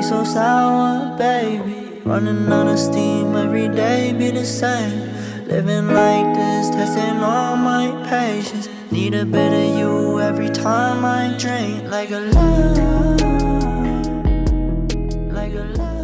so sour, baby. Running out of steam, every day be the same. Living like this, testing all my patience. Need a bit of you every time I drink. Like a love, like a love.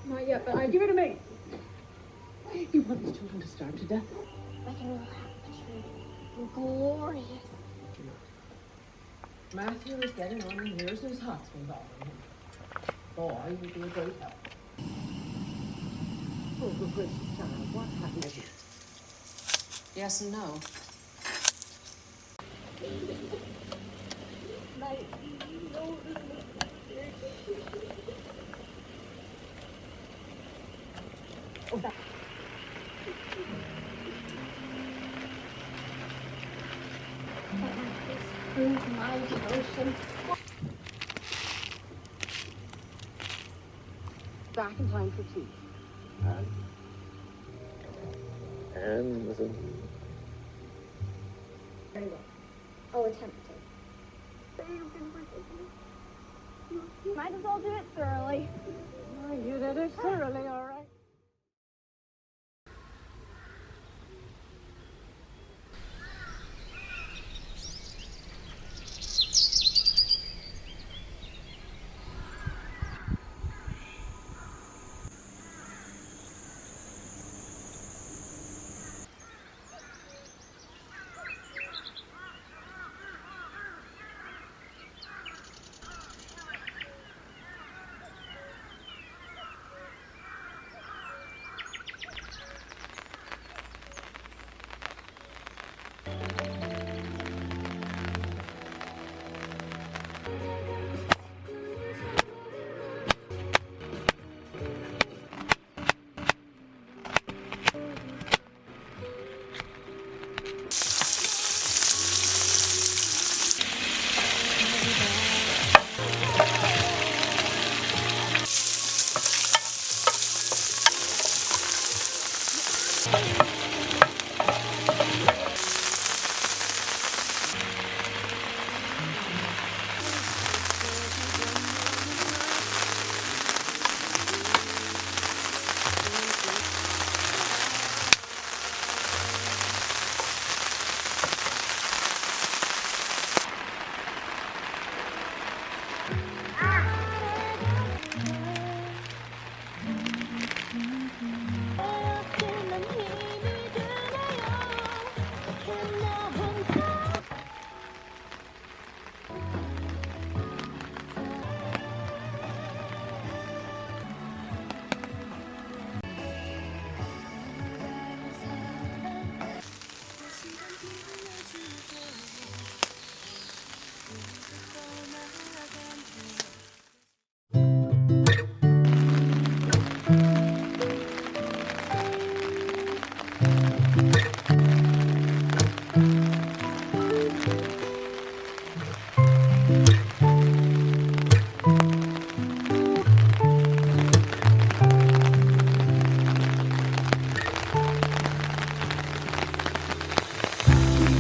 Not yet, but give it to me. You want these children to starve to death? I can have the glorious. Matthew is getting on, and here's his husband bothering him. Boy, you'd be a great help. Oh, good gracious, child, what happened? Yes and no. My devotion. Back in time for tea. And with a... Very well. I'll attempt to. But you can forgive me. Might as well do it thoroughly. Oh, you did it thoroughly, all right.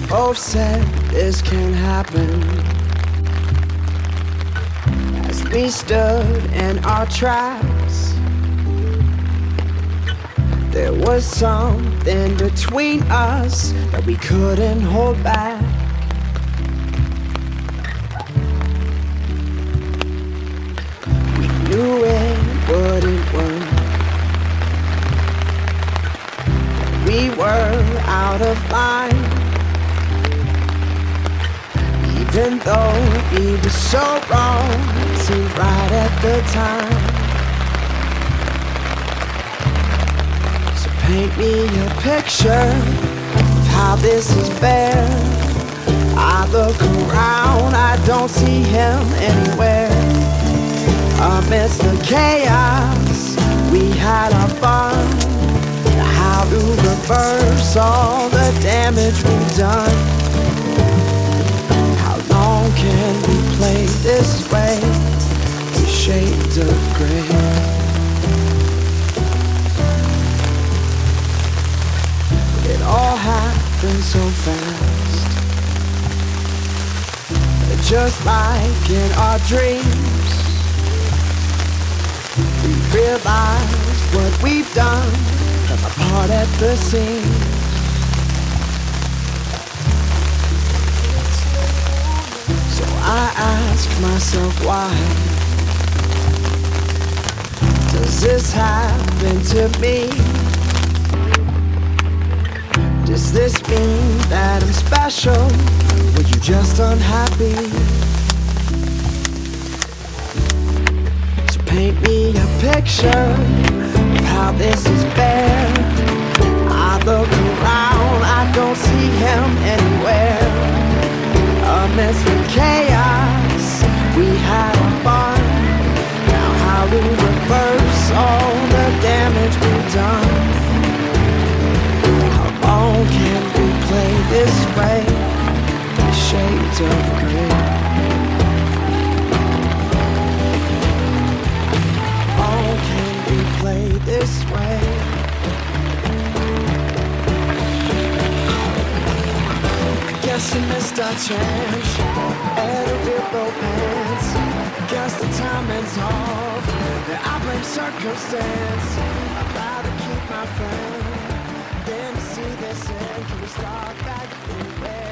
Both said this can happen. As we stood in our tracks, there was something between us that we couldn't hold back. We knew it wouldn't work. We were out of line. Even though we were so wrong, it seemed right at the time. So paint me a picture of how this is fair. I look around, I don't see him anywhere. Amidst the chaos, we had our fun. Now how to reverse all the damage we've done? Can we play this way? With shades of gray. It all happened so fast, just like in our dreams. We realized what we've done, come apart at the seams. I ask myself, why does this happen to me? Does this mean that I'm special? Were you just unhappy? So paint me a picture of how this is fair. I look around, I don't see him anywhere. Amidst the chaos, we had our fun. Now how to reverse all the damage we've done? How long can we play this way? The shades of grey. How long can we play this way? Guess you missed our chance at a real romance. just the timing's off. I blame circumstance. I'd rather keep my friend than to see this end. Can we start back anywhere?